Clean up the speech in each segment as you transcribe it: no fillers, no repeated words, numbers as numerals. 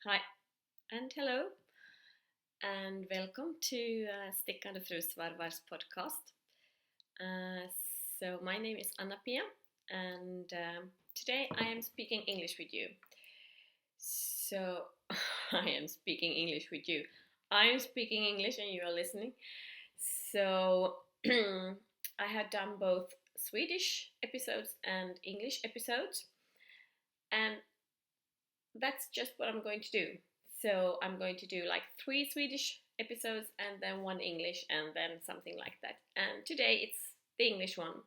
Hi and hello and welcome to Stickande through Svarvar's podcast. Uh, so my name is Anna-Pia and today I am speaking English with you. So I am speaking English with you. I am speaking English and you are listening. So I have done both Swedish episodes and English episodes, and that's just what I'm going to do. So I'm going to do like 3 Swedish episodes and then 1 English and then something like that. And today it's the English one.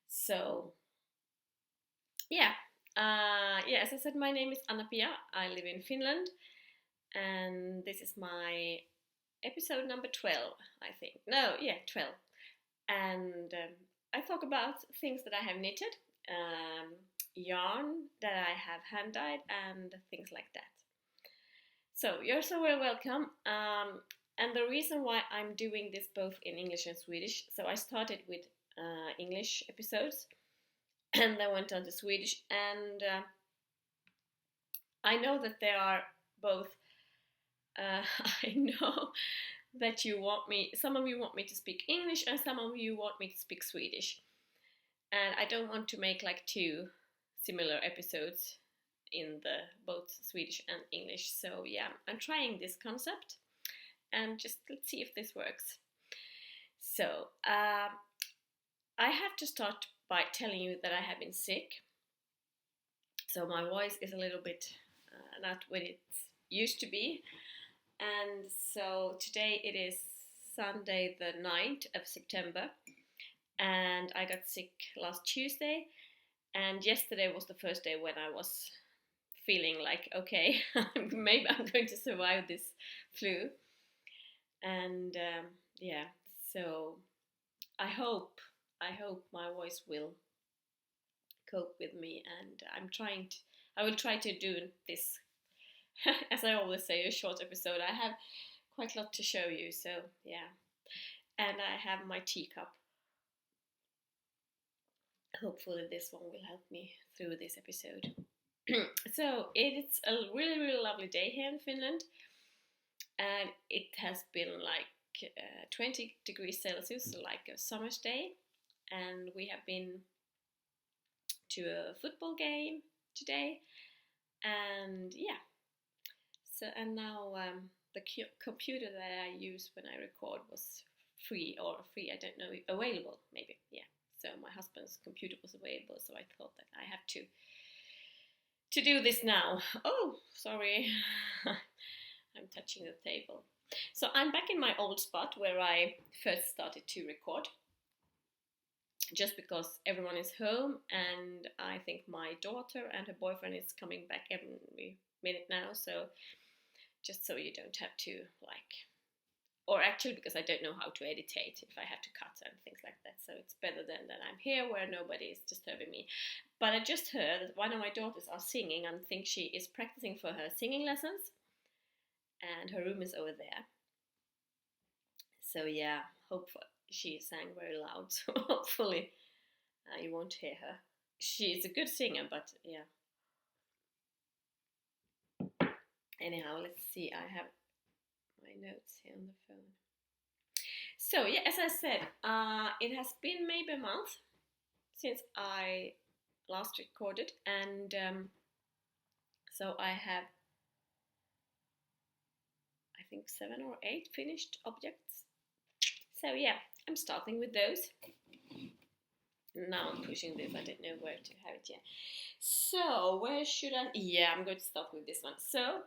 So yeah, as I said, my name is Anna-Pia. I live in Finland, and this is my episode number 12, I think. No, yeah, 12. And I talk about things that I have knitted, yarn that I have hand dyed, and things like that. So you're so very welcome. And the reason why I'm doing this both in English and Swedish, so I started with English episodes and then went on to Swedish, and I know that there are both. I know that some of you want me to speak English, and some of you want me to speak Swedish, and I don't want to make like 2 similar episodes in the both Swedish and English. So yeah, I'm trying this concept, and just let's see if this works. So I have to start by telling you that I have been sick. So my voice is a little bit not what it used to be. And so today it is Sunday the 9th of September, and I got sick last Tuesday, and yesterday was the first day when I was feeling like, okay, maybe I'm going to survive this flu. And yeah, so I hope my voice will cope with me, and I will try to do this, as I always say, a short episode. I have quite a lot to show you, so yeah. And I have my teacup. Hopefully this one will help me through this episode. So it's a really, really lovely day here in Finland, and it has been like 20 degrees Celsius, like a summer's day, and we have been to a football game today, and yeah. So and now the computer that I use when I record was free, I don't know, available maybe, yeah. So my husband's computer was available, so I thought that I have to do this now. Oh, sorry. I'm touching the table. So I'm back in my old spot where I first started to record, just because everyone is home, and I think my daughter and her boyfriend is coming back every minute now, so just so you don't have to or actually because I don't know how to editate if I have to cut and things like that, so it's better than that I'm here where nobody is disturbing me. But I just heard that one of my daughters are singing, and think she is practicing for her singing lessons, and her room is over there. So yeah, hopefully she sang very loud, so hopefully you won't hear her. She's a good singer, but yeah. Anyhow, let's see, I have my notes here on the phone. So yeah, as I said, it has been maybe a month since I last recorded, and so I have, I think, 7 or 8 finished objects. So yeah, I'm starting with those. Now I'm pushing this, I don't know where to have it yet. So where should I, yeah, I'm going to start with this one. So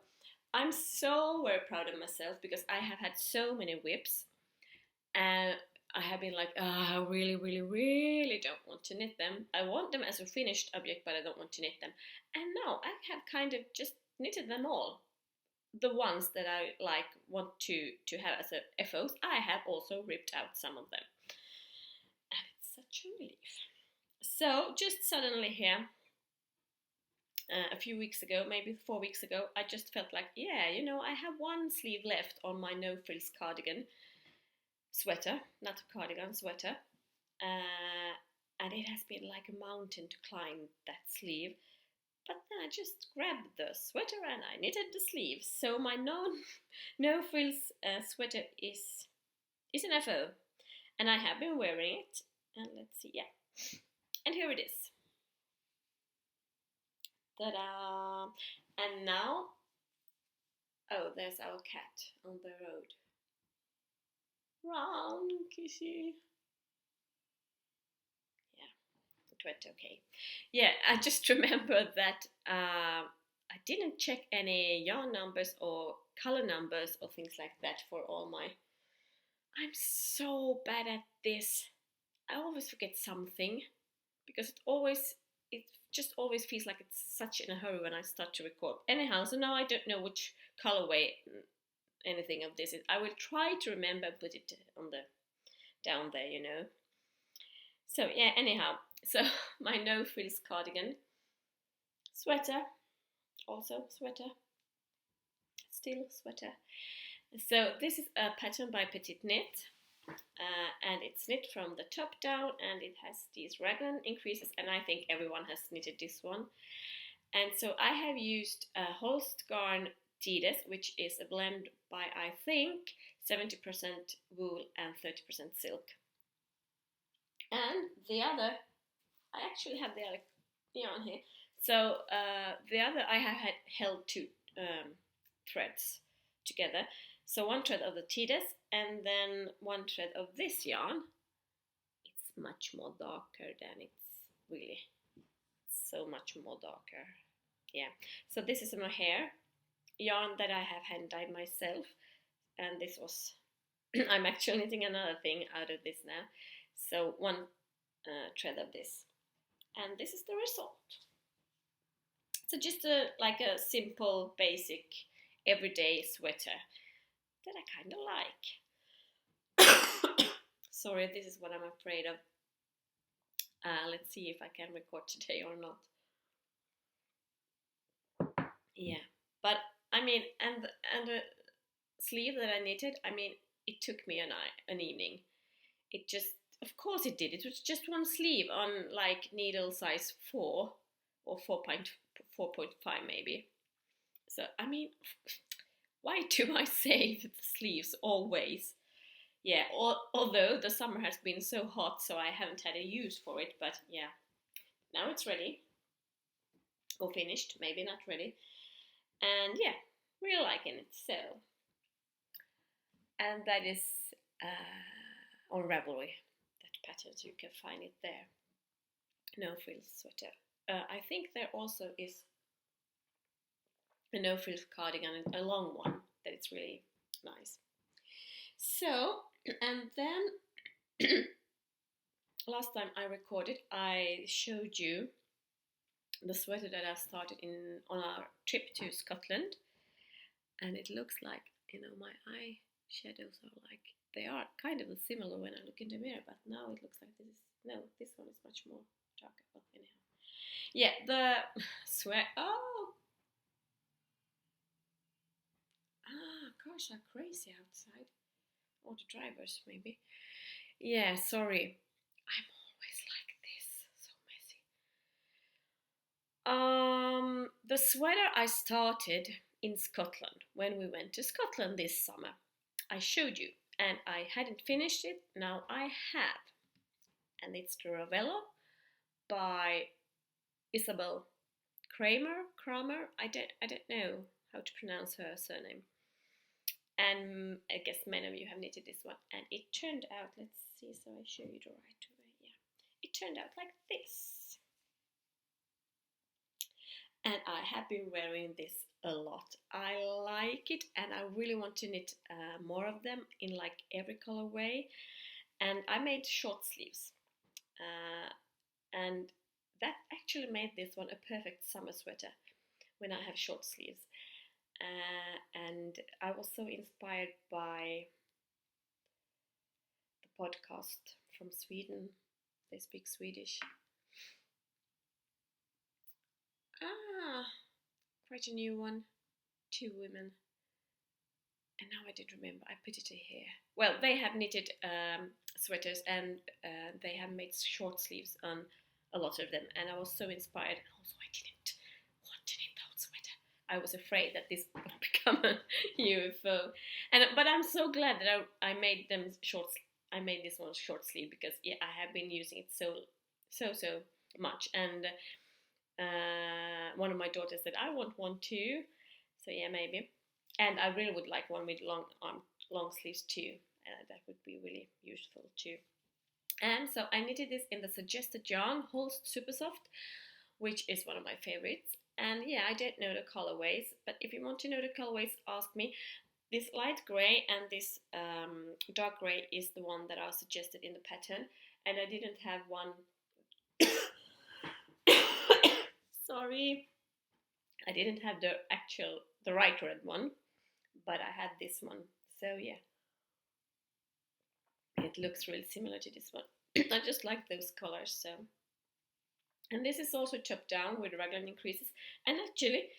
I'm so very proud of myself because I have had so many whips, and I have been like, I really, really, really don't want to knit them. I want them as a finished object, but I don't want to knit them. And now I have kind of just knitted them all. The ones that I want to have as a FOs, I have also ripped out some of them. And it's such a relief. So just suddenly here, a few weeks ago, maybe 4 weeks ago, I just felt like, yeah, I have one sleeve left on my no frills cardigan sweater, not a cardigan, sweater, and it has been like a mountain to climb that sleeve, But then I just grabbed the sweater and I knitted the sleeves. So my no frills sweater is an FO, and I have been wearing it. And let's see, yeah, and here it is. Ta-da! And now, oh, there's our cat on the road. Run, Kissy. Yeah, it went okay. Yeah, I just remember that I didn't check any yarn numbers or color numbers or things like that for all my... I'm so bad at this. I always forget something because it just always feels like it's such in a hurry when I start to record. Anyhow, so now I don't know which colorway anything of this is. I will try to remember and put it on the down there, you know. So yeah, anyhow, so my no frills cardigan, sweater, also sweater, still sweater. So this is a pattern by Petit Knit, and it's knit from the top down, and it has these raglan increases, and I think everyone has knitted this one. And so I have used Holst Garn VEDIS, which is a blend by, I think, 70% wool and 30% silk. And the other, I actually have the other yarn here. So the other, I have held two threads together. So one thread of the VEDIS and then one thread of this yarn. It's much more darker than it's really. So much more darker. Yeah. So this is my hair yarn that I have hand dyed myself, and this was I'm actually knitting another thing out of this now. So one thread of this, and this is the result. So just like a simple, basic, everyday sweater that I kind of like. Sorry, this is what I'm afraid of. Let's see if I can record today or not. Yeah, but I mean, and the sleeve that I knitted, I mean, it took me an evening. It just, of course it did. It was just one sleeve on like needle size 4 or 4.5 maybe. So, I mean, why do I save the sleeves always? Yeah, although the summer has been so hot, so I haven't had a use for it, but yeah, now it's ready. Or finished, maybe not ready. And yeah, really liking it. So, and that is on Ravelry, that pattern, so you can find it there. No frills sweater. I think there also is a no frills cardigan, a long one, that it's really nice. So, and then last time I recorded, I showed you the sweater that I started on our trip to Scotland, and it looks like, you know, my eye shadows are like, they are kind of similar when I look in the mirror, but now it looks like this one is much more darker. But anyhow, yeah, the sweat. Cars are crazy outside, or the drivers maybe. Yeah, sorry, I'm always like this, so messy. The sweater I started in Scotland when we went to Scotland this summer. I showed you, and I hadn't finished it. Now I have, and it's the Ravello by Isabel Kramer. I don't know how to pronounce her surname. And I guess many of you have knitted this one, and it turned out, let's see, so I show you the right way. Yeah, it turned out like this, and I have been wearing this a lot. I like it, and I really want to knit more of them in like every colorway. And I made short sleeves, and that actually made this one a perfect summer sweater when I have short sleeves. And I was so inspired by the podcast from Sweden. They speak Swedish. Quite a new one. 2 women. And now I did remember, I put it here. Well, they have knitted sweaters, and they have made short sleeves on a lot of them. And I was so inspired. Also, I didn't I was afraid that this would become a UFO. But I'm so glad that I made them short. I made this one short sleeve because yeah, I have been using it so much, and one of my daughters said I want one too. So yeah, maybe. And I really would like one with long sleeves too. That would be really useful too. And so I knitted this in the suggested yarn, Holst Super Soft, which is one of my favorites. And yeah, I don't know the colorways, but if you want to know the colorways, ask me. This light grey and this dark grey is the one that are suggested in the pattern, and I didn't have one. Sorry, I didn't have the right red one, but I had this one. So yeah, it looks really similar to this one. I just like those colors. So, and this is also top down with raglan increases, and actually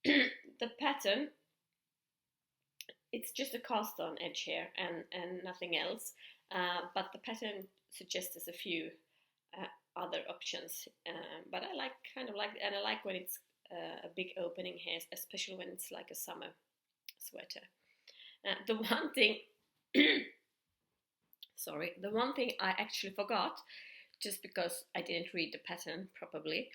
the pattern, it's just a cast on edge here and nothing else, but the pattern suggests a few other options, but I kind of like, and I like when it's a big opening here, especially when it's like a summer sweater. The one thing sorry, the one thing I actually forgot, just because I didn't read the pattern properly,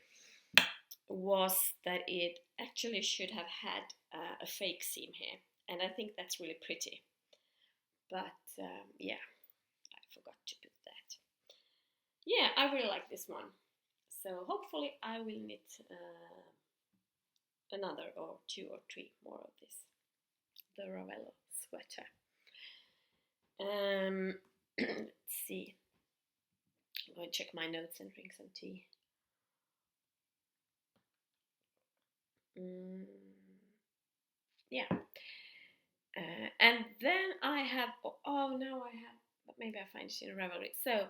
was that it actually should have had a fake seam here, and I think that's really pretty, but yeah, I forgot to put that. Yeah, I really like this one, so hopefully I will knit another or 2 or 3 more of this, the Ravello sweater. Let's see, I'm going to check my notes and drink some tea. Yeah, and then I have, now I have, but maybe I find it in Ravelry. So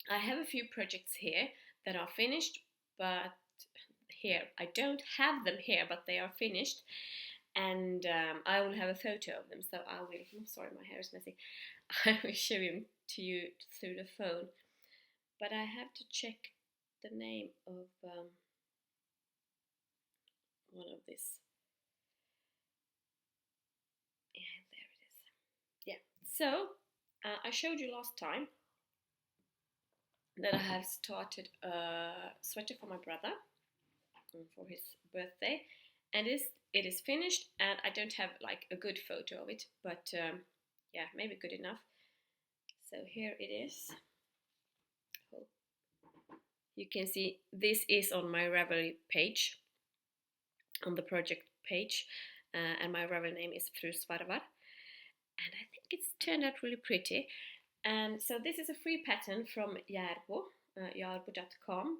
I have a few projects here that are finished, but here I don't have them here, but they are finished, and I will have a photo of them. So I will. I'm sorry, my hair is messy. I will show them to you through the phone, but I have to check the name of one of these. Yeah, there it is. Yeah. So I showed you last time that I have started a sweater for my brother for his birthday, and it is finished, and I don't have like a good photo of it, but yeah, maybe good enough. So here it is. You can see this is on my Ravelry page, on the project page, and my Ravelry name is Svarvar, and I think it's turned out really pretty. And so this is a free pattern from jarbo.com,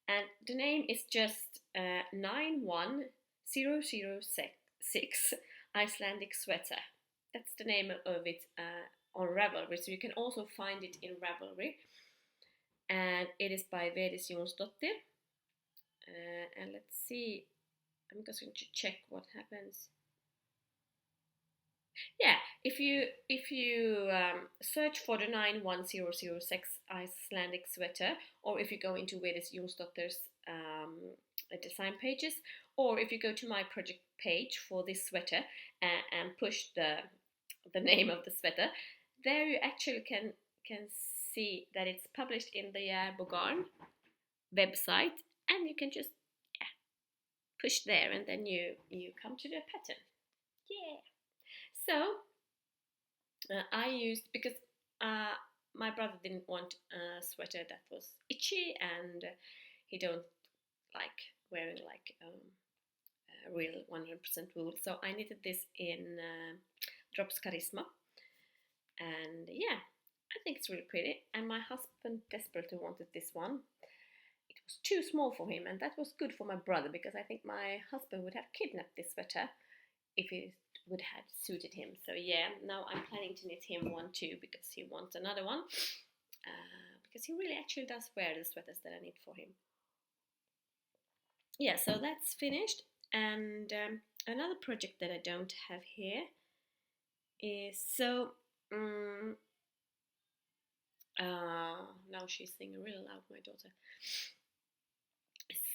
and the name is just 91006 Icelandic sweater. That's the name of it on Ravelry, so you can also find it in Ravelry, and it is by VEDIS. And let's see, I'm just going to check what happens. Yeah, if you search for the 91006 Icelandic sweater, or if you go into VEDIS Jonsdottir's design pages, or if you go to my project page for this sweater and push the name of the sweater, there you actually can see that it's published in the Jarbo Garn website, and you can just push there, and then you come to the pattern. Yeah. So I used, because my brother didn't want a sweater that was itchy, and he don't like wearing like real 100% wool. So I knitted this in Drops Charisma, and yeah, I think it's really pretty. And my husband desperately wanted this one. It was too small for him, and that was good for my brother, because I think my husband would have kidnapped this sweater if it would have suited him. So yeah, now I'm planning to knit him one too, because he wants another one, because he really actually does wear the sweaters that I knit for him. Yeah, so that's finished. And another project that I don't have here is, so now she's singing really loud, my daughter.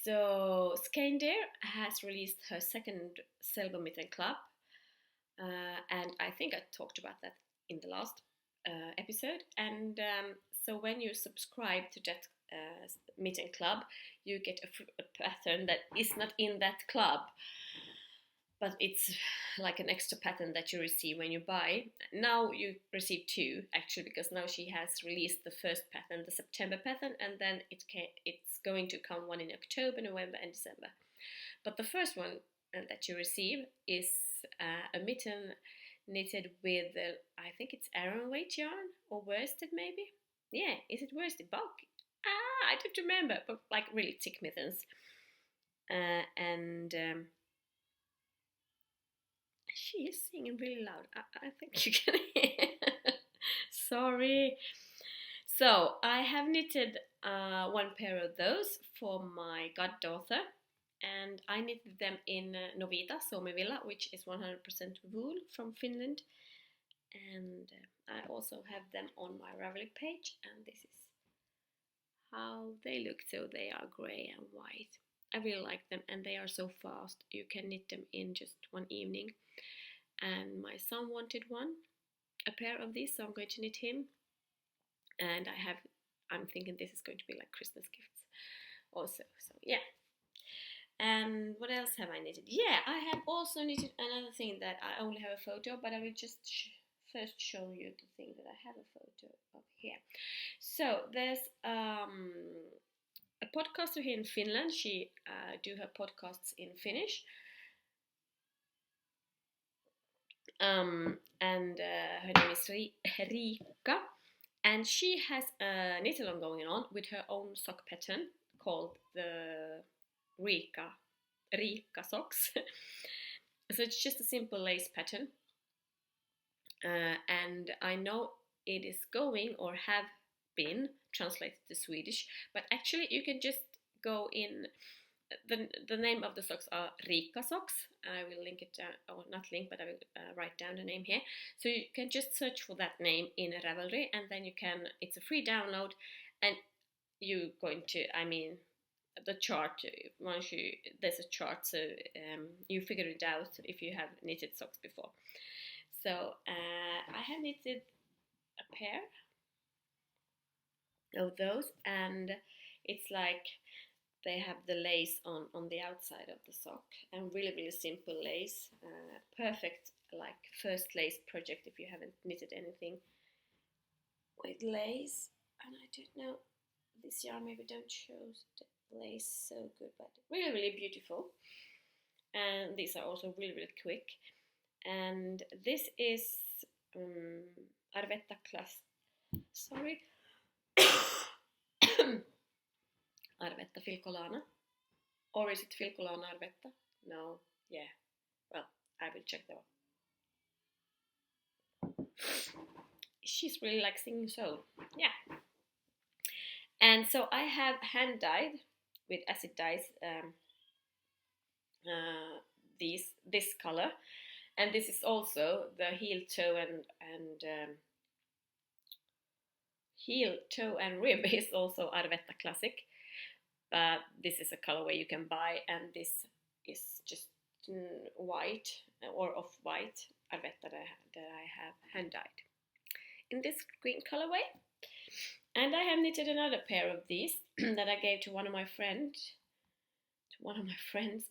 So Stickande has released her second silver mitten club, and I think I talked about that in the last episode. And so when you subscribe to that mitten club, you get a pattern that is not in that club, but it's like an extra pattern that you receive when you buy. Now you receive two, actually, because now she has released the first pattern, the September pattern, and then it's going to come one in October, November and December. But the first one that you receive is a mitten knitted with, I think it's Aran weight yarn, or worsted maybe? Yeah, is it worsted bulk? I don't remember, but like really thick mittens. She is singing really loud. I think you can hear. Sorry. So I have knitted one pair of those for my goddaughter, and I knitted them in Novita Suomivilla, which is 100% wool from Finland. And I also have them on my Ravelry page, and this is how they look. So they are grey and white. I really like them, and they are so fast. You can knit them in just one evening. And my son wanted a pair of these, so I'm going to knit him. And I'm thinking this is going to be like Christmas gifts also. So yeah. And what else have I knitted? Yeah, I have also knitted another thing that I only have a photo, but I will just first show you the thing that I have a photo of here. So there's a podcaster here in Finland. She do her podcasts in Finnish. And her name is Riikka, and she has a knit-along going on with her own sock pattern called the Riikka socks. So it's just a simple lace pattern, and I know it is going, or have been, translated to Swedish, but actually you can just go in. The name of the socks are Riikka socks. I will link it down, or not link, but I will write down the name here. So you can just search for that name in Ravelry, and then you can, it's a free download, and you're going to, the chart, there's a chart, so you figure it out if you have knitted socks before. So I have knitted a pair of those, and it's like, they have the lace on the outside of the sock, and really simple lace. Perfect, like first lace project if you haven't knitted anything with lace. And I don't know, this yarn maybe don't show the lace so good, but really beautiful. And these are also really quick. And this is Arvetta class. Sorry. Arvetta Filcolana, or is it Filcolana Arvetta? No, yeah. Well, I will check that one. She's really like singing soul. Yeah. And so I have hand dyed with acid dyes this color, and this is also the heel, toe and rib is also Arvetta Classic. But this is a colorway you can buy, and this is just white or off-white Arvetta that I have hand dyed in this green colorway. And I have knitted another pair of these that I gave to one of my friends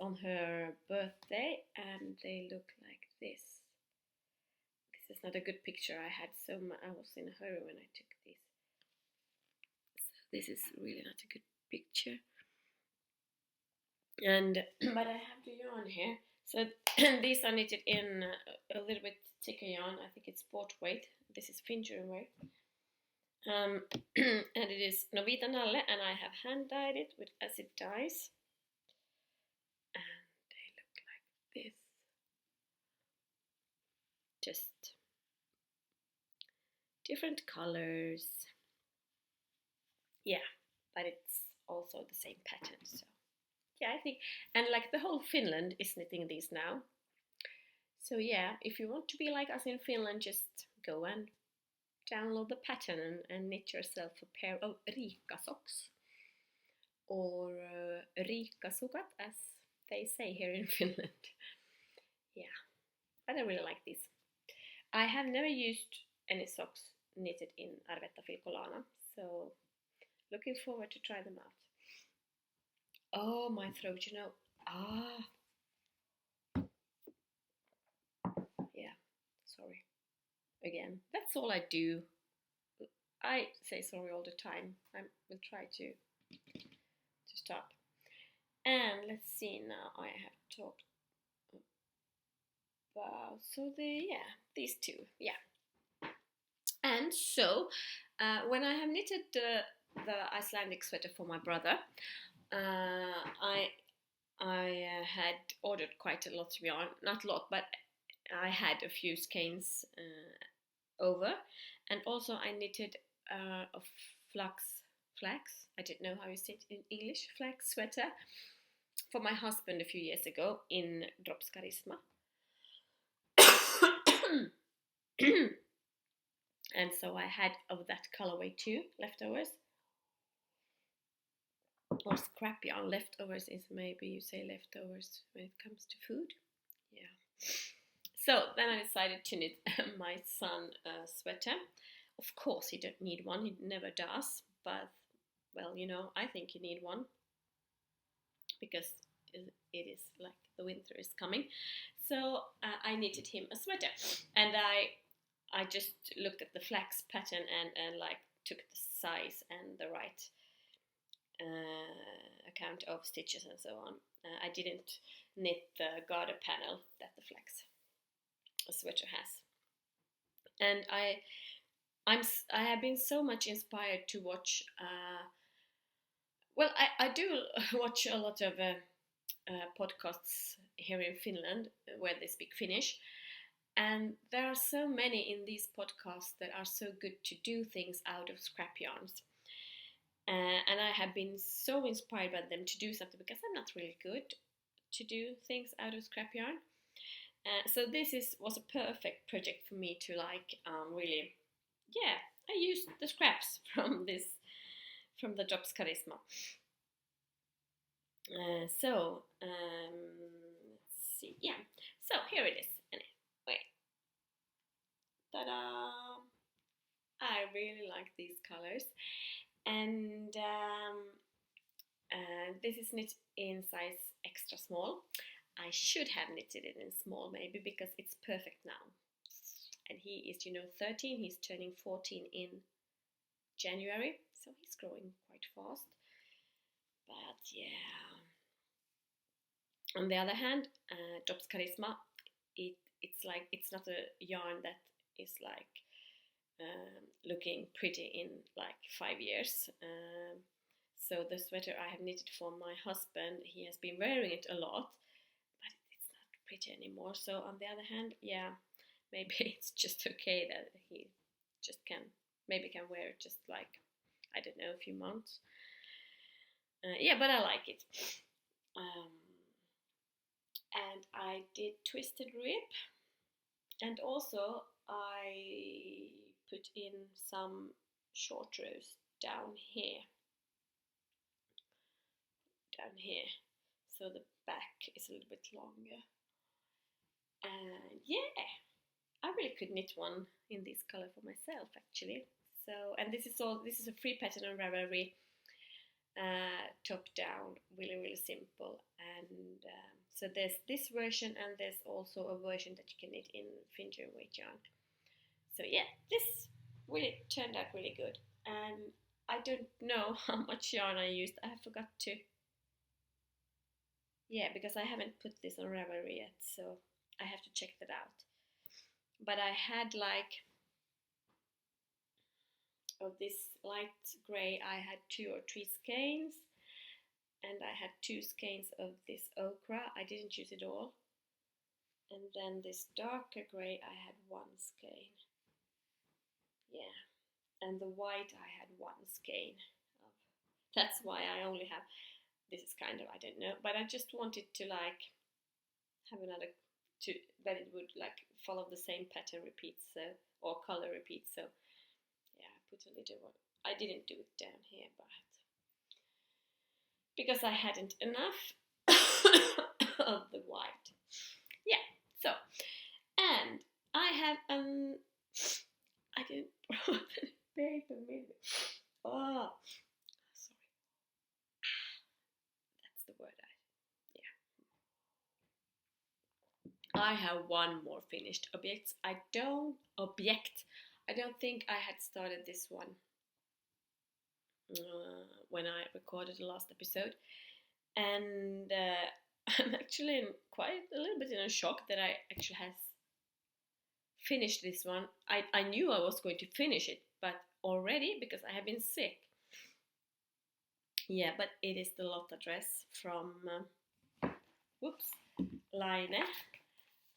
on her birthday, and they look like this. This is not a good picture. I was in a hurry when I took this. So this is really not a good picture. But I have the yarn here. So these are knitted in a little bit thicker yarn. I think it's sport weight. This is Finjur weight. And it is Novita Nalle, and I have hand dyed it with acid dyes. And they look like this. Just different colors. Yeah, but it's also the same pattern, so yeah, I think, and like the whole Finland is knitting these now. So yeah, if you want to be like us in Finland, just go and download the pattern and knit yourself a pair of Riikka socks. or rikasukat, as they say here in Finland. Yeah, but I really like this. I have never used any socks knitted in Arvetta Filcolana, so looking forward to try them out. Oh, my throat, you know. Yeah, sorry. Again, that's all I do. I say sorry all the time. I will try to stop. And let's see now. I have talked about these two. Yeah. And so when I have knitted the Icelandic sweater for my brother, I had ordered quite a lot of yarn. Not a lot, but I had a few skeins over, and also I knitted a flax. I didn't know how you say it in English. Flax sweater for my husband a few years ago in Drops Charisma. And so I had of that colorway too, leftovers. Or scrap yarn. Leftovers is maybe you say leftovers when it comes to food. Yeah. So then I decided to knit my son a sweater. Of course he don't need one, he never does, but well, you know, I think you need one because it is like the winter is coming. So I knitted him a sweater, and I just looked at the flax pattern and like took the size and the right account of stitches and so on. I didn't knit the garter panel that the flax sweater has, and I have been so much inspired to watch. Well, I do watch a lot of podcasts here in Finland where they speak Finnish, and there are so many in these podcasts that are so good to do things out of scrap yarns. And I have been so inspired by them to do something because I'm not really good to do things out of scrap yarn. So this was a perfect project for me to like really, yeah, I used the scraps from the Drops Charisma. Let's see, yeah. So here it is. Anyway, ta-da! I really like these colors, and this is knit in size extra small. I should have knitted it in small maybe because it's perfect now. And he is, you know, 13. He's turning 14 in January, so he's growing quite fast. But yeah. On the other hand, Drops Charisma, it's like it's not a yarn that is like looking pretty in like 5 years. So the sweater I have knitted for my husband, he has been wearing it a lot, but it's not pretty anymore. So on the other hand, yeah, maybe it's just okay that he just can wear it just like, I don't know, a few months. Yeah, but I like it. And I did twisted rib, and also I put in some short rows down here, so the back is a little bit longer. And yeah, I really could knit one in this color for myself actually. So, and this is a free pattern on Ravelry, top down, really simple. And so there's this version, and there's also a version that you can knit in finger weight yarn. So yeah, this really turned out really good, and I don't know how much yarn I used. I forgot to. Yeah, because I haven't put this on Ravelry yet, so I have to check that out. But I had like, of this light grey, I had 2 or 3 skeins, and I had 2 skeins of this ochre. I didn't use it all. And then this darker grey, I had 1 skein. Yeah, and the white I had 1 skein of. That's why I only have, this is kind of, I don't know, but I just wanted to like have another, that it would like follow the same pattern repeats, so, or color repeats. So yeah, I put a little one. I didn't do it down here, but because I hadn't enough of the white. Yeah, so, and I have I didn't brought any paper with me. Oh, sorry. That's the word I have one more finished object. I don't think I had started this one when I recorded the last episode, and I'm actually quite a little bit in a shock that I actually has finished this one. I knew I was going to finish it, but already, because I have been sick. Yeah, but it is the Lotta dress from Line,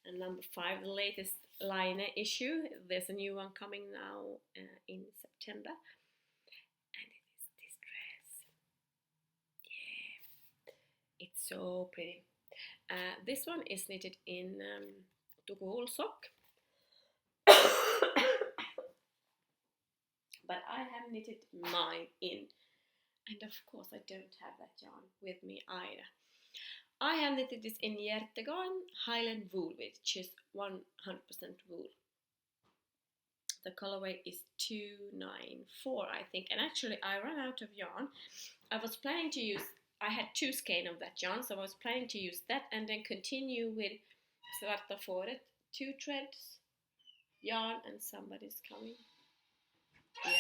and number 5, the latest Line issue. There's a new one coming now in September, and it is this dress. Yeah, it's so pretty. This one is knitted in COWL sock, but I have knitted mine in, and of course I don't have that yarn with me either. I have knitted this in Hjärtegarn Highland wool, which is 100% wool. The colorway is 294, I think, and actually I ran out of yarn. I was planning to use, I had 2 skein of that yarn, so I was planning to use that and then continue with Svarvar 2 threads yarn, and somebody's coming. Yep.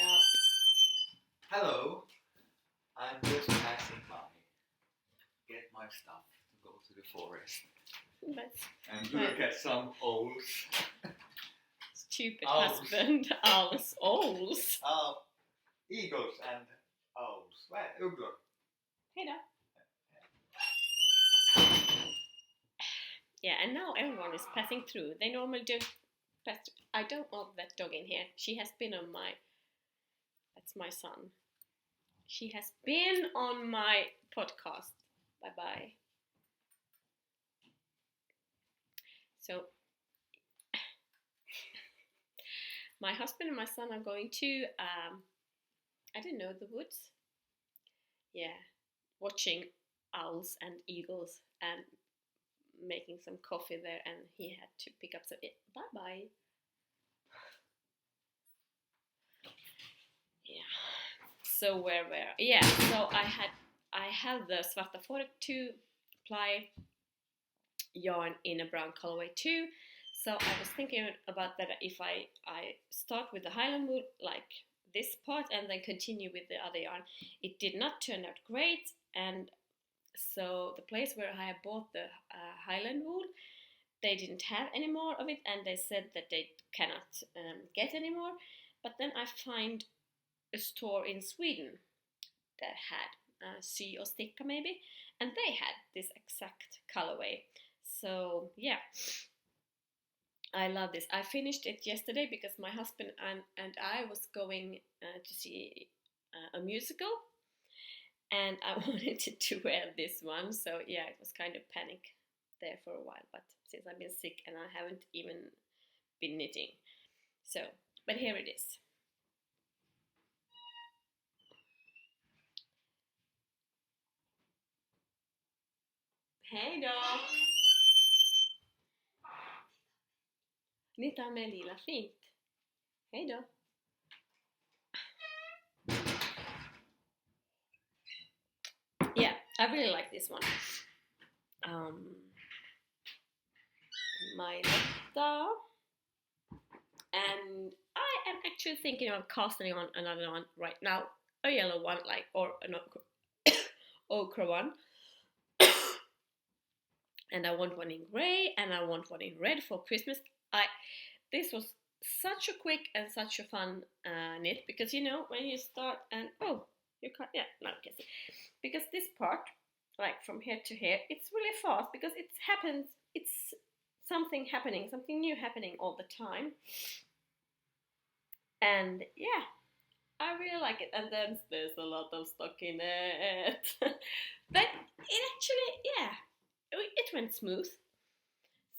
Hello, I'm just passing by. Get my stuff to go to the forest. And look at some owls. Stupid husband. Owls. Owls. Eagles and owls. Where? Ugglor. Hey there. Yeah, and now everyone is passing through. They normally don't pass through. I don't want that dog in here. She has been on my... That's my son. She has been on my podcast. Bye-bye. So, my husband and my son are going to, I don't know, the woods. Yeah, watching owls and eagles and making some coffee there, and he had to pick up some. Bye-bye. Yeah. So where? Yeah. So I have the Svarvar 2 ply yarn in a brown colorway too. So I was thinking about that if I start with the Highland wool like this part and then continue with the other yarn. It did not turn out great, and so the place where I had bought the Highland wool, they didn't have any more of it, and they said that they cannot get any more. But then I find a store in Sweden that had SUVI or Stickande maybe, and they had this exact colorway. So yeah, I love this. I finished it yesterday because my husband and I was going to see a musical, and I wanted to wear this one. So yeah, it was kind of panic there for a while, but since I've been sick and I haven't even been knitting, so but here it is. Hej då! Nittar med lila fint. Hej då! Yeah, I really like this one. My Lotta. And I am actually thinking of casting on another one right now. A yellow one, like, or an ochre one. And I want one in grey, and I want one in red for Christmas. This was such a quick and such a fun knit, because you know when you start and you can't, yeah, now you can see, because this part, like from here to here, it's really fast because it happens. It's something happening, something new happening all the time, and yeah, I really like it. And then there's a lot of stock in it, but it actually, yeah, it went smooth.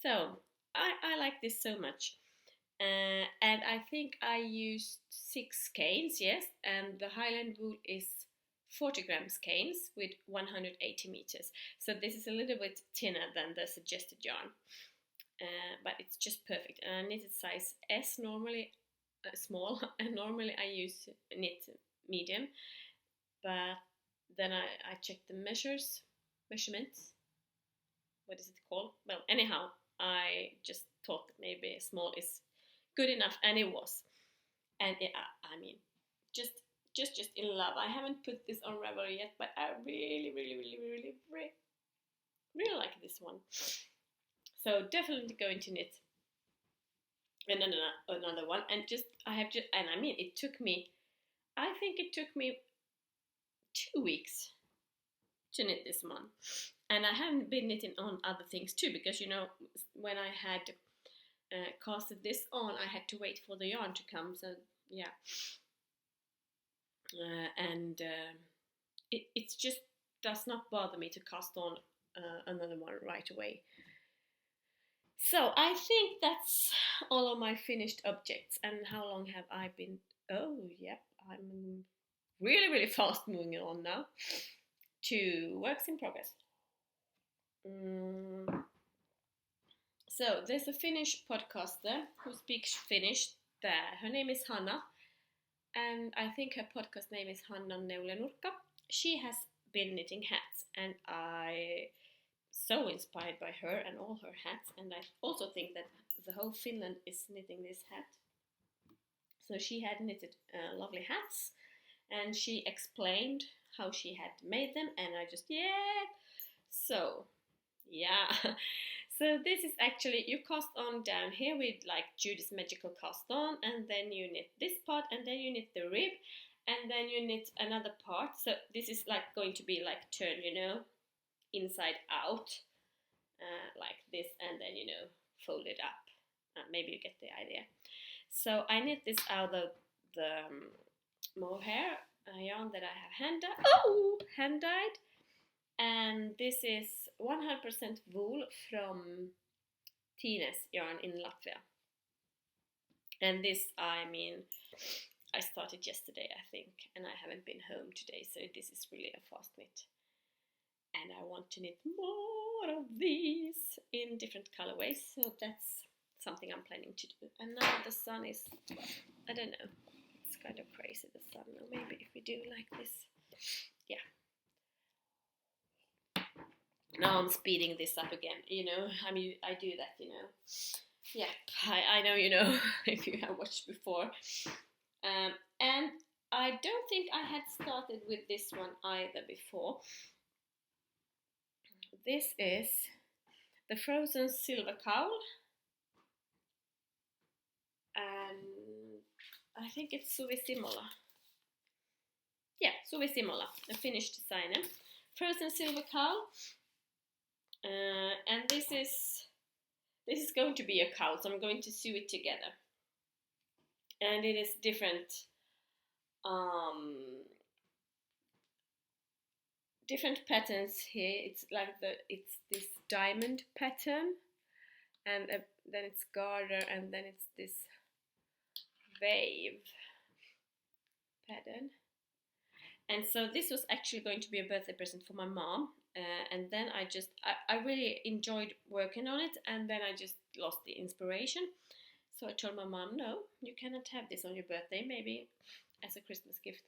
So I like this so much. And I think I used 6 skeins, yes, and the Highland wool is 40 grams skeins with 180 meters. So this is a little bit thinner than the suggested yarn, but it's just perfect. And I knitted size S normally, small, and normally I use knit medium, but then I checked the measurements. What is it called? Well, anyhow, I just thought that maybe small is good enough, and it was. And I mean, just in love. I haven't put this on Ravelry yet, but I really like this one. So definitely going to knit another one, and I mean, it took me, I think it took me 2 weeks to knit this one, and I haven't been knitting on other things too, because you know, when I had casted this on, I had to wait for the yarn to come. So yeah, it just does not bother me to cast on another one right away. So I think that's all of my finished objects. And how long have I been? Oh, yep, I'm really fast moving on now to works in progress. So there's a Finnish podcaster who speaks Finnish there. Her name is Hanna, and I think her podcast name is Hanna Neulenurkka. She has been knitting hats, and I so inspired by her and all her hats, and I also think that the whole Finland is knitting this hat. So she had knitted lovely hats, and she explained how she had made them, and I just, yeah. So yeah, so this is actually, you cast on down here with like Judy's Magical Cast On, and then you knit this part, and then you knit the rib, and then you knit another part. So this is like going to be like turn, you know, inside out, like this, and then, you know, fold it up. Maybe you get the idea. So I knit this out of the mohair yarn that I have hand dyed, and this is 100% wool from Tines yarn in Latvia. And this, I mean, I started yesterday, I think, and I haven't been home today, so this is really a fast knit. And I want to knit more of these in different colorways, so that's something I'm planning to do. And now the sun is, I don't know, it's kind of crazy, the sun. Or maybe if we do like this, yeah. Now I'm speeding this up again, you know, I mean, I do that, you know. Yeah, I know, you know, if you have watched before. And I don't think I had started with this one either before. This is the Frozen Silver COWL, and I think it's SUVI SIMULA. Yeah, SUVI SIMULA, a Finnish designer. Frozen Silver COWL, and this is going to be a cowl, so I'm going to sew it together. And it is different patterns here. It's like it's this diamond pattern, and then it's garter, and then it's this wave pattern. And so this was actually going to be a birthday present for my mom, and then I really enjoyed working on it, and then I just lost the inspiration. So I told my mom, no, you cannot have this on your birthday, maybe as a Christmas gift.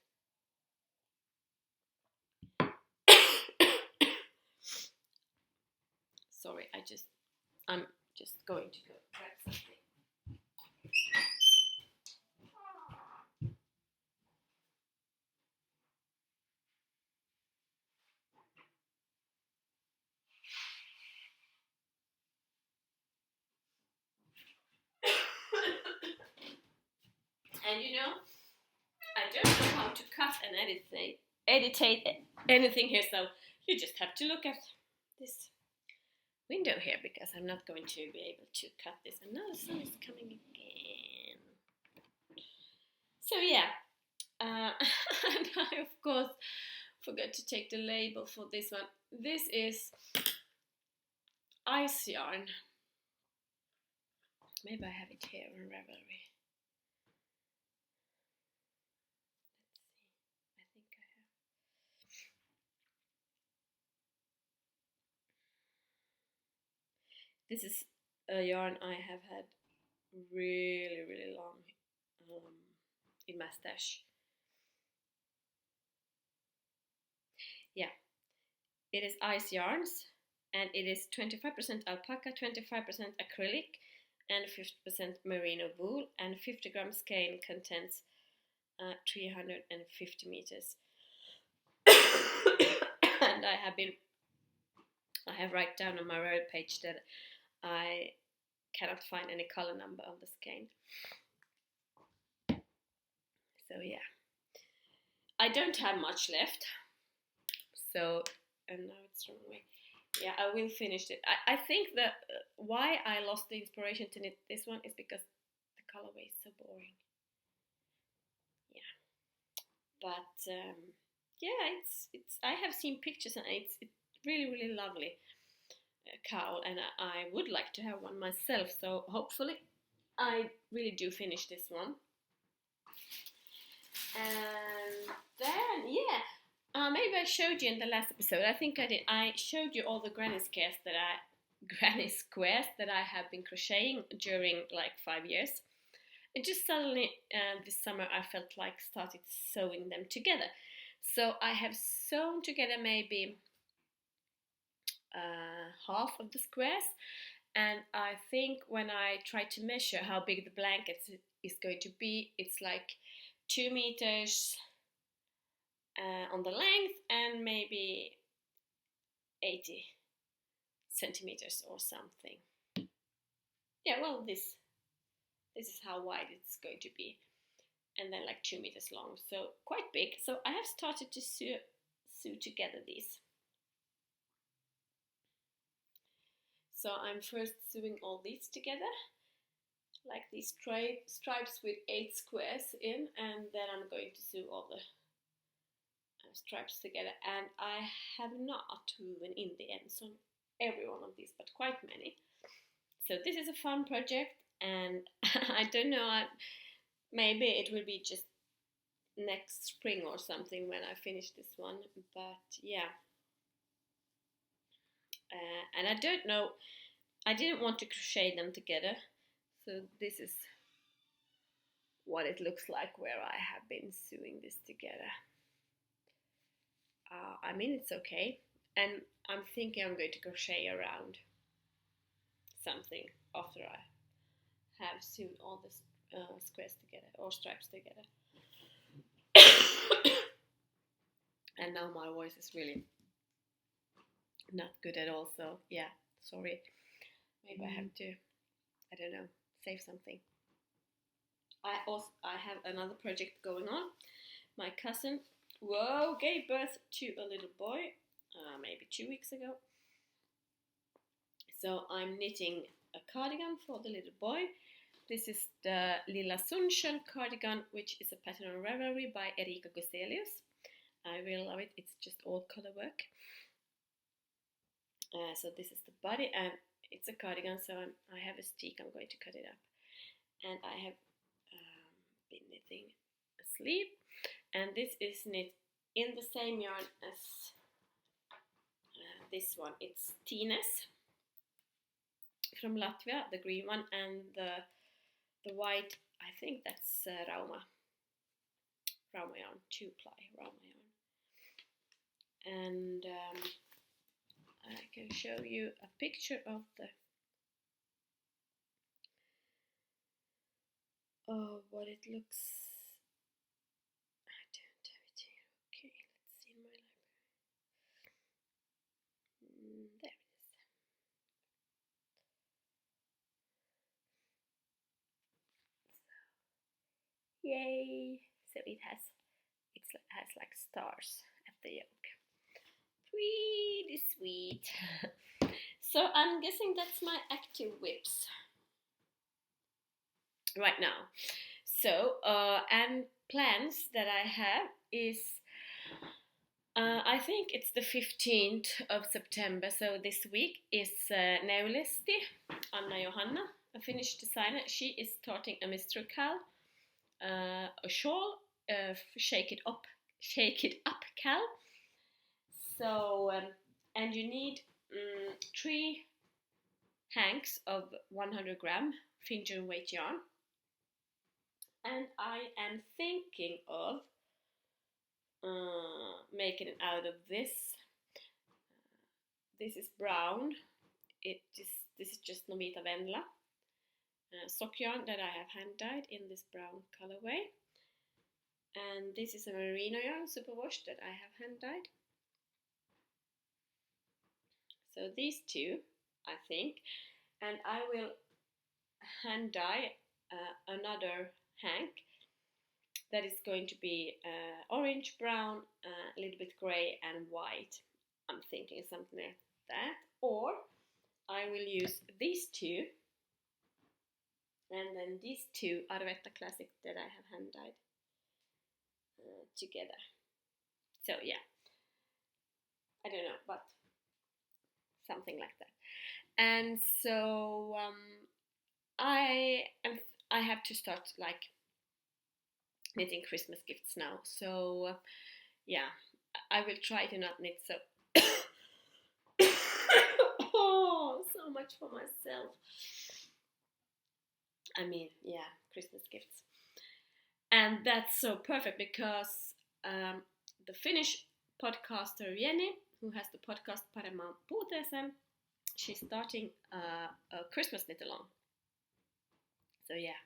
Sorry, I'm just going to go grab something. And you know, I don't know how to cut and edit anything here, so you just have to look at this window here, because I'm not going to be able to cut this. And now the sun is coming again. So yeah, and I of course forgot to take the label for this one. This is ice yarn. Maybe I have it here on Ravelry. Let's see. I think I have. This is a yarn I have had really long in my stash. Yeah, it is ice yarns, and it is 25% alpaca, 25% acrylic, and 50% merino wool, and 50 grams skein contains 350 meters. And I have write down on my road page that I cannot find any color number on the skein. So yeah, I don't have much left. So, and now it's the wrong way. Yeah, I will finish it. I think that why I lost the inspiration to knit this one is because the colorway is so boring. Yeah, but yeah, it's. I have seen pictures and it's really lovely cowl, and I would like to have one myself. So hopefully, I really do finish this one. And then yeah, maybe I showed you in the last episode. I think I did. I showed you all the granny squares that I have been crocheting during like 5 years. And just suddenly this summer I felt like started sewing them together. So I have sewn together maybe half of the squares, and I think when I try to measure how big the blanket is going to be, it's like 2 meters on the length and maybe 80 centimeters or something. Yeah, well, this is how wide it's going to be, and then like 2 meters long, so quite big. So I have started to sew together these. So I'm first sewing all these together, like these stripes with 8 squares in, and then I'm going to sew all the stripes together. And I have not woven in the ends on every one of these, but quite many. So this is a fun project, and I don't know, maybe it will be just next spring or something when I finish this one, but yeah. And I don't know, I didn't want to crochet them together, so this is what it looks like where I have been sewing this together. I mean, it's okay, and I'm thinking I'm going to crochet around something after I have sewn all the squares together or stripes together. And now my voice is really not good at all, so yeah, sorry. Maybe I have to, I don't know, save something. I have another project going on. My cousin gave birth to a little boy maybe 2 weeks ago. So I'm knitting a cardigan for the little boy. This is the Lilla Sunshine cardigan, which is a pattern on Ravelry by Erika Guselius. I really love it. It's just all color work. So this is the body, and it's a cardigan, so I have a stick. I'm going to cut it up. And I have been knitting a sleeve, and this is knit in the same yarn as this one. It's Tines from Latvia, the green one, and the white, I think that's Rauma yarn, 2-ply Rauma yarn. And I can show you a picture of what it looks. I don't have it here. Okay, let's see in my library. There it is. So, yay! So it has like stars at the yoke. Pretty sweet. So I'm guessing that's my active whips right now. So and plans that I have is I think it's the 15th of September, so this week is Neulesti, Anna Johanna, a Finnish designer. She is starting a mystery cowl, a shawl, shake it up cowl. So and you need 3 hanks of 100 gram finger weight yarn, and I am thinking of making it out of this. This is brown. This is just Novita Venla sock yarn that I have hand dyed in this brown colorway, and this is a merino yarn superwash that I have hand dyed. So these two, I think, and I will hand dye another hank that is going to be orange, brown, a little bit grey and white. I'm thinking something like that. Or I will use these two and then these two Arvetta Classic that I have hand dyed together. So yeah, I don't know, but something like that. And so I have to start like knitting Christmas gifts now. So yeah, I will try to not knit so oh, so much for myself. I mean, yeah, Christmas gifts. And that's so perfect because the Finnish podcaster Jenny, who has the podcast Paremman puuteeseen, she's starting a Christmas knit along. So yeah.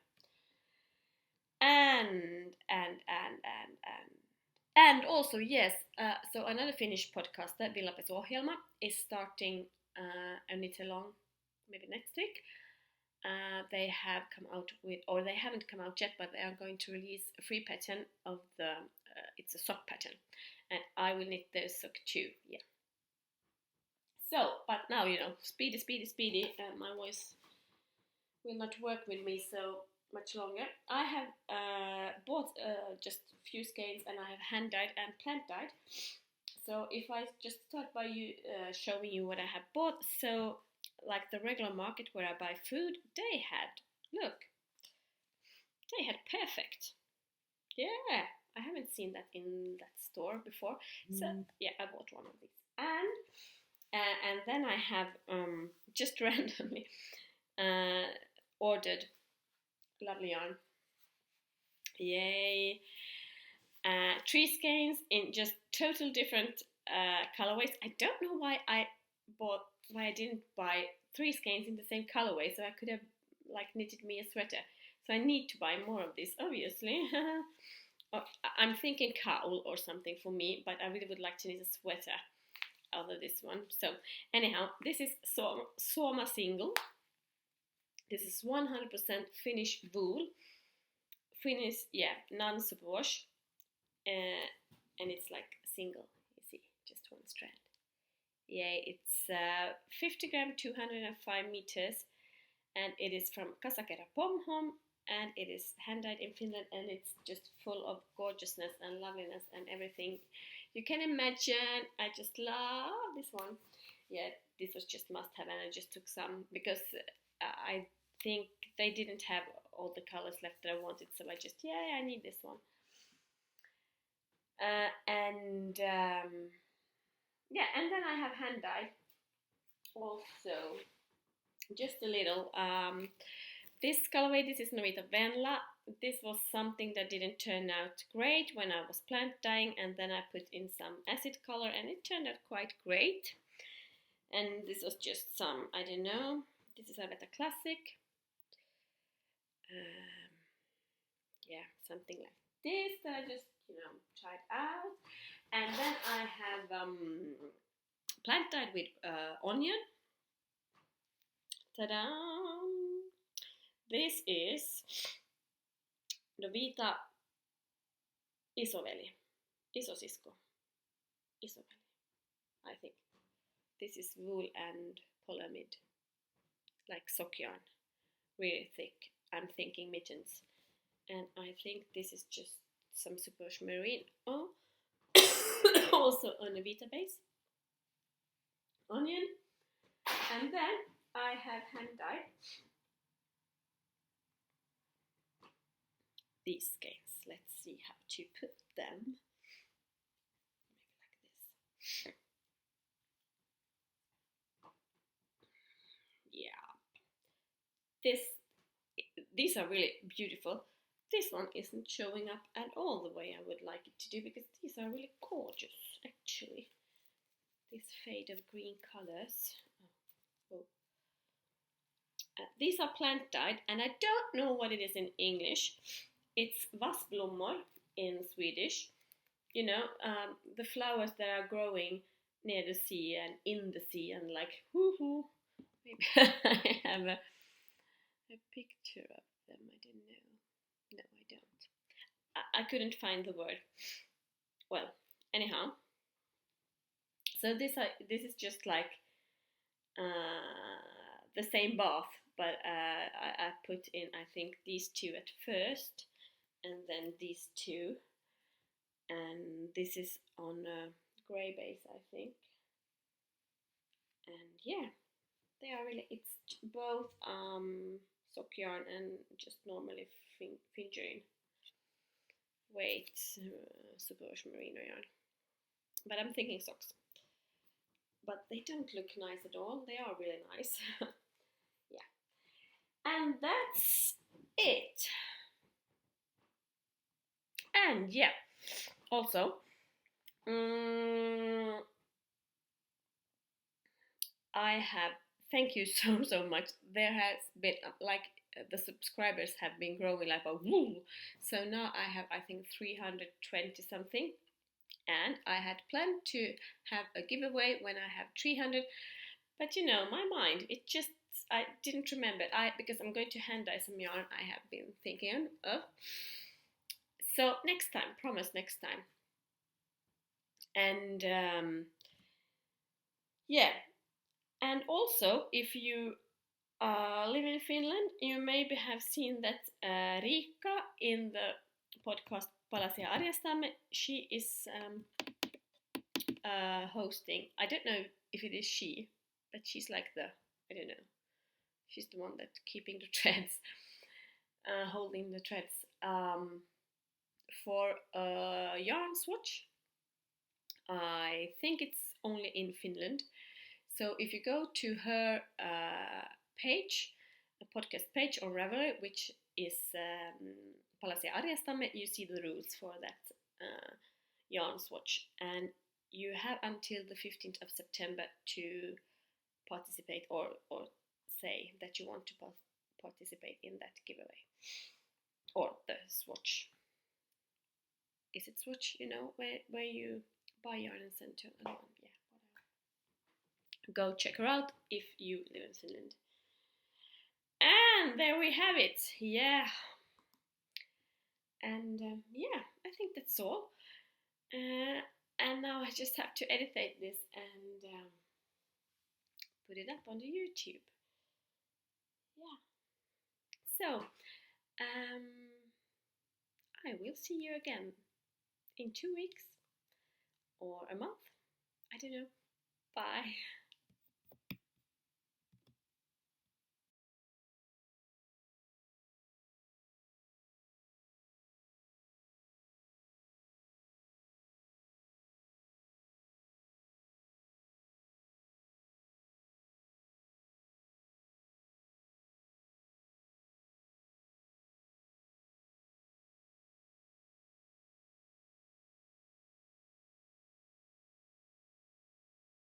And also, yes, so another Finnish podcaster, Villapesu-ohjelma, is starting a knit along maybe next week. They have come out with, or they haven't come out yet, but they are going to release a free pattern of the, it's a sock pattern, and I will knit those sock too, yeah. So, but now, you know, speedy, my voice will not work with me so much longer. I have bought just a few skeins and I have hand dyed and plant dyed. So if I just start by showing you what I have bought, so like the regular market where I buy food, they had perfect. Yeah, I haven't seen that in that store before. So yeah, I bought one of these. And then I have just randomly ordered lovely yarn. Yay! 3 skeins in just total different colorways. I don't know why I didn't buy 3 skeins in the same colorway, so I could have like knitted me a sweater. So I need to buy more of this, obviously. I'm thinking COWL or something for me, but I really would like to knit a sweater out of this one. So anyhow, this is Soma single. This is 100% Finnish wool. Finnish, yeah, non-superwash. And it's like single, you see, just one strand. Yeah, it's 50 gram, 205 meters, and it is from Kasakera Pomhom, and it is hand dyed in Finland, and it's just full of gorgeousness and loveliness and everything you can imagine. I just love this one. Yeah, this was just must have, and I just took some because I think they didn't have all the colors left that I wanted, so I just, yeah, I need this one. Yeah, and then I have hand dyed also just a little. This colorway, this is Novita Venla. This was something that didn't turn out great when I was plant dyeing, and then I put in some acid color and it turned out quite great. And this was just some, I don't know, this is Arvetta Classic. Yeah, something like this that I just, you know, tried out. And then I have plant dyed with onion. Ta-da! This is Novita Isosisko, I think. This is wool and polyamide, like sock yarn, really thick. I'm thinking mittens. And I think this is just some superwash merino. Oh, also a Novita base. Onion. And then I have hand dyed these skeins. Let's see how to put them. Maybe like this. Yeah. these are really beautiful. This one isn't showing up at all the way I would like it to do, because these are really gorgeous, actually. These fade of green colors. These are plant dyed, and I don't know what it is in English. It's vassblommor in Swedish. You know, the flowers that are growing near the sea and in the sea, and like, hoo-hoo. Maybe I have a picture of them. I don't know. No, I don't. I couldn't find the word. Well, anyhow. So this is just like the same bath, but I put in, I think, these two at first, and then these two, and this is on a grey base, I think. And yeah, they are really, it's both sock yarn and just normally fingering weight superwash merino yarn. But I'm thinking socks. But they don't look nice at all. They are really nice. Yeah. And that's it. And yeah, also, I have, thank you so much. There has been, like, the subscribers have been growing like a woo. So now I have, I think, 320 something. And I had planned to have a giveaway when I have 300. But you know, my mind, it just, I didn't remember. Because I'm going to hand dye some yarn I have been thinking of. So next time, promise next time. And yeah. And also, if you live in Finland, you maybe have seen that Riikka in the podcast Palasia Arjestamme, she is hosting. I don't know if it is she, but she's like the, I don't know, she's the one that's keeping the threads, holding the threads, for a yarn swatch. I think it's only in Finland. So if you go to her page, a podcast page on Ravelry, which is Palasia Arjestamme, you see the rules for that yarn swatch. And you have until the 15th of September to participate or say that you want to participate in that giveaway. Or the swatch. Is it swatch, you know, where you buy yarn and send to another one? Yeah, whatever. Go check her out if you live in Finland. And there we have it. Yeah. And yeah, I think that's all. And now I just have to edit this and put it up on the YouTube. Yeah. So, I will see you again in 2 weeks or a month. I don't know. Bye.